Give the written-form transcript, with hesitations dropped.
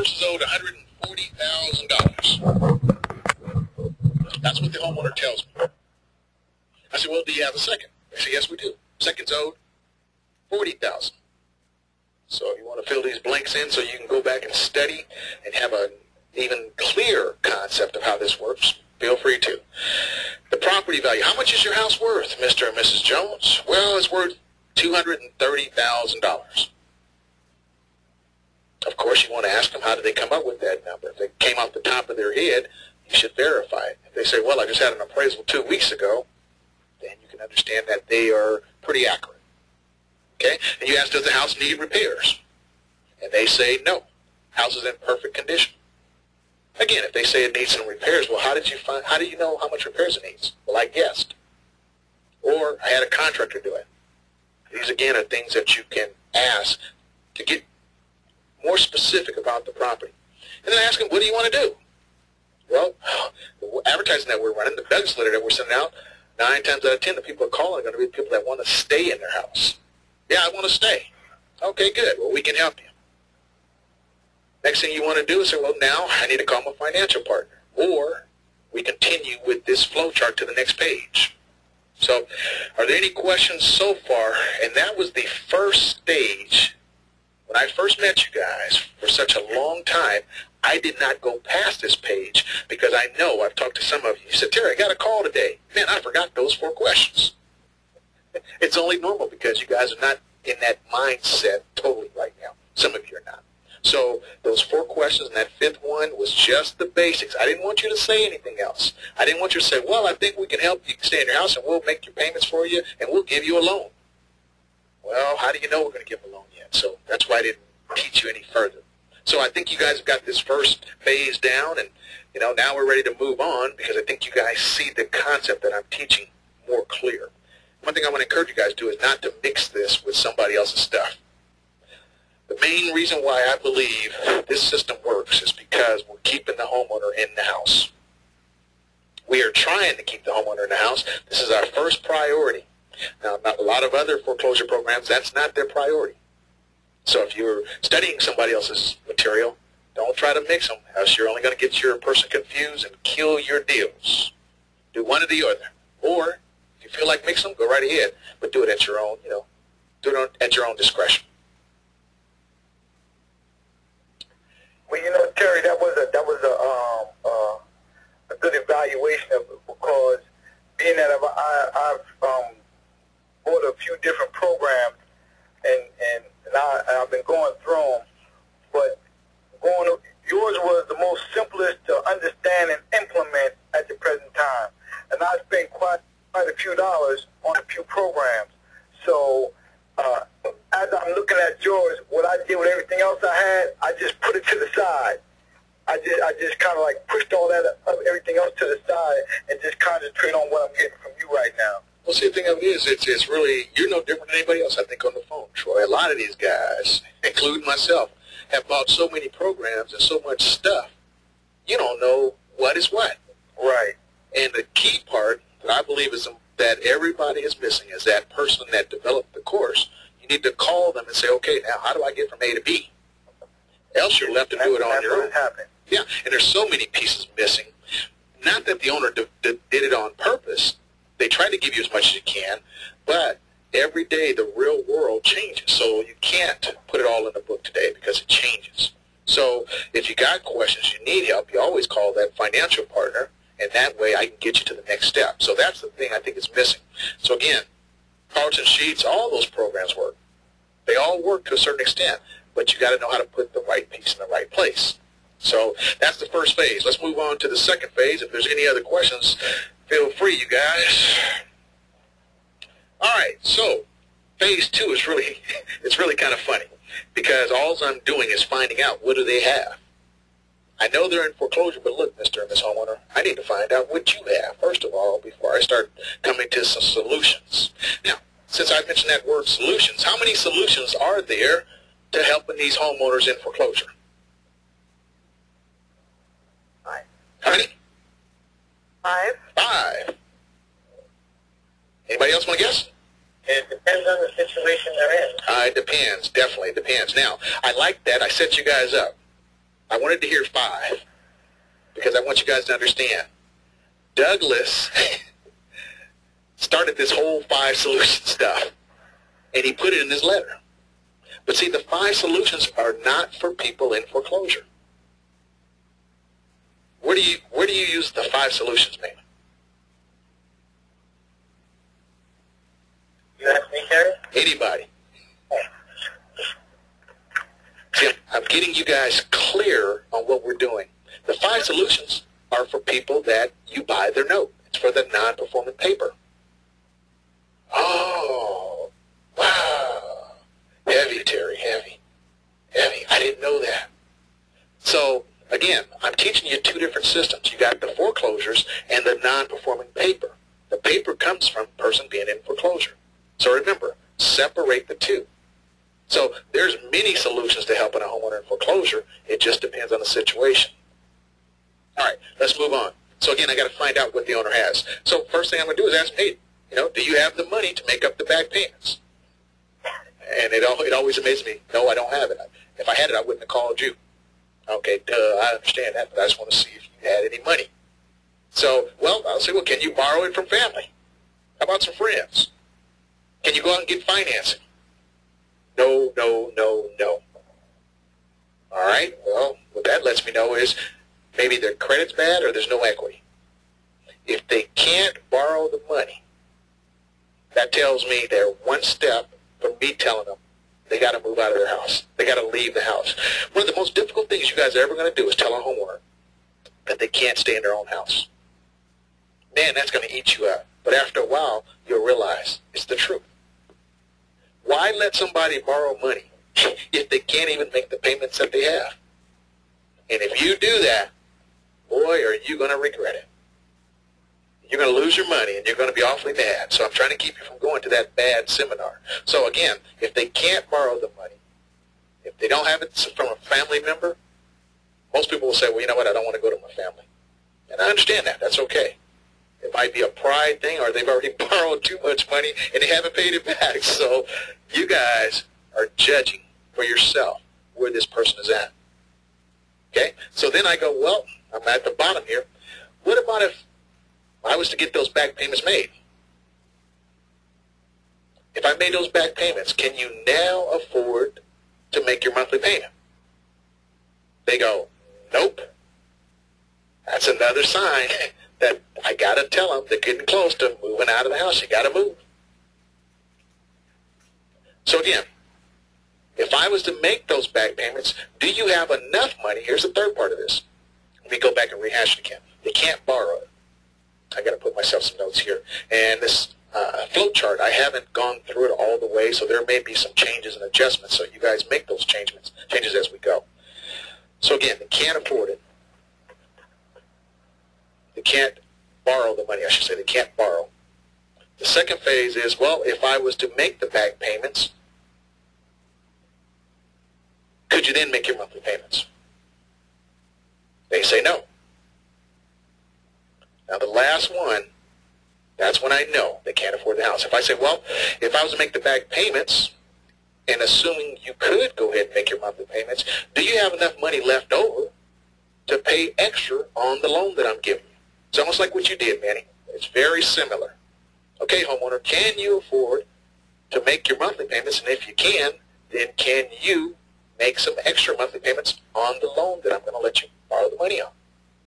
house is owed $140,000. That's what the homeowner tells me. I said, well, do you have a second? They say, yes, we do. Second's owed $40,000. So if you want to fill these blanks in so you can go back and study and have an even clearer concept of how this works, feel free to. The property value. How much is your house worth, Mr. and Mrs. Jones? Well, it's worth $230,000. Of course, you want to ask them, how did they come up with that number? If they came off the top of their head, you should verify it. If they say, well, I just had an appraisal 2 weeks ago, then you can understand that they are pretty accurate. Okay? And you ask, does the house need repairs? And they say, no. House is in perfect condition. Again, if they say it needs some repairs, well, how do you know how much repairs it needs? Well, I guessed. Or I had a contractor do it. These, again, are things that you can ask to get more specific about the property. And then ask them, what do you want to do? Well, the advertising that we're running, the newsletter that we're sending out, 9 times out of 10, the people are calling are going to be people that want to stay in their house. Yeah, I want to stay. Okay, good. Well, we can help you. Next thing you want to do is say, well, now I need to call my financial partner. Or we continue with this flowchart to the next page. So, are there any questions so far? And that was the first stage. When I first met you guys, for such a long time, I did not go past this page because I know, I've talked to some of you. You said, Terry, I got a call today. Man, I forgot those 4 questions. It's only normal because you guys are not in that mindset totally right now. Some of you are not. So those 4 questions and that 5th one was just the basics. I didn't want you to say anything else. I didn't want you to say, well, I think we can help you stay in your house and we'll make your payments for you and we'll give you a loan. Well, how do you know we're going to give a loan yet? So that's why I didn't teach you any further. So I think you guys have got this first phase down, and now we're ready to move on because I think you guys see the concept that I'm teaching more clear. One thing I want to encourage you guys to do is not to mix this with somebody else's stuff. The main reason why I believe this system works is because we're keeping the homeowner in the house. We are trying to keep the homeowner in the house. This is our first priority. Now, not a lot of other foreclosure programs, that's not their priority. So if you're studying somebody else's material, don't try to mix them, else you're only going to get your person confused and kill your deals. Do one or the other. Or, if you feel like mixing them, go right ahead, but do it at your own, do it at your own discretion. Well, Terry, that was a good evaluation of it because being that I've bought a few different programs and I've been going through them, but yours was the most simplest to understand and implement at the present time. And I spent quite a few dollars on a few programs. So as I'm looking at yours, what I did with everything else I had, I just put it to the side. I just kind of like pushed all that everything else to the side and just concentrate on what I'm getting from you right now. Well, see, the thing of it is, it's really, you're no different than anybody else, I think, on the phone, Troy. A lot of these guys, including myself, have bought so many programs and so much stuff, you don't know what is what. Right. And the key part that I believe is that everybody is missing is that person that developed the course. You need to call them and say, okay, now how do I get from A to B? Else you're left to do it on your own. Yeah, and there's so many pieces missing. Not that the owner did it on purpose. They try to give you as much as you can, but every day the real world changes. So you can't put it all in the book today because it changes. So if you got questions, you need help, you always call that financial partner, and that way I can get you to the next step. So that's the thing I think is missing. So again, Carlton Sheets, all those programs work. They all work to a certain extent, but you got to know how to put the right piece in the right place. So that's the first phase. Let's move on to the second phase. If there's any other questions, feel free, you guys. All right, so phase 2 is really, it's really kind of funny because all I'm doing is finding out what do they have. I know they're in foreclosure, but look, Mr. and Ms. Homeowner, I need to find out what you have, first of all, before I start coming to some solutions. Now, since I mentioned that word solutions, how many solutions are there to helping these homeowners in foreclosure? 5. How many? 5. 5. Anybody else want to guess? It depends on the situation they're in. It depends. Definitely depends. Now, I like that. I set you guys up. I wanted to hear 5 because I want you guys to understand. Douglas started this whole 5 solution stuff, and he put it in his letter. But see, the 5 solutions are not for people in foreclosure. Where do you use the 5 solutions, man? You ask me, Terry? Anybody. See, I'm getting you guys clear on what we're doing. The 5 solutions are for people that you buy their note. It's for the non-performing paper. Oh, wow. Heavy, Terry, heavy. Heavy. I didn't know that. So, again, I'm teaching you 2 different systems. You got the foreclosures and the non-performing paper. The paper comes from a person being in foreclosure. So remember, separate the 2. So there's many solutions to helping a homeowner in foreclosure. It just depends on the situation. All right, let's move on. So again, I got to find out what the owner has. So first thing I'm going to do is ask, hey, do you have the money to make up the back payments? And it always amazes me. No, I don't have it. If I had it, I wouldn't have called you. Okay, duh, I understand that, but I just want to see if you had any money. So, well, I'll say, well, can you borrow it from family? How about some friends? Can you go out and get financing? No, no, no, no. All right, well, what that lets me know is maybe their credit's bad or there's no equity. If they can't borrow the money, that tells me they're one step from me telling them they got to move out of their house. They got to leave the house. One of the most difficult things you guys are ever going to do is tell a homeowner that they can't stay in their own house. Man, that's going to eat you up. But after a while, you'll realize it's the truth. Why let somebody borrow money if they can't even make the payments that they have? And if you do that, boy, are you going to regret it. You're going to lose your money, and you're going to be awfully mad. So I'm trying to keep you from going to that bad seminar. So again, if they can't borrow the money, if they don't have it from a family member, most people will say, well, you know what, I don't want to go to my family. And I understand that. That's okay. It might be a pride thing, or they've already borrowed too much money and they haven't paid it back. So you guys are judging for yourself where this person is at. Okay? So then I go, well, I'm at the bottom here. What about if I was to get those back payments made? If I made those back payments, can you now afford to make your monthly payment? They go, nope. That's another sign that I got to tell them they're getting close to moving out of the house. You got to move. So again, if I was to make those back payments, do you have enough money? Here's the third part of this. Let me go back and rehash it again. They can't borrow it. I got to put myself some notes here. And this flowchart, I haven't gone through it all the way, so there may be some changes and adjustments. So you guys make those changes as we go. So again, they can't afford it. They can't borrow the money, I should say. They can't borrow. The second phase is, well, if I was to make the back payments, could you then make your monthly payments? They say no. Now the last one, that's when I know they can't afford the house. If I say, well, if I was to make the back payments, and assuming you could go ahead and make your monthly payments, do you have enough money left over to pay extra on the loan that I'm giving you? It's almost like what you did, Manny. It's very similar. Okay, homeowner, can you afford to make your monthly payments? And if you can, then can you make some extra monthly payments on the loan that I'm going to let you borrow the money on?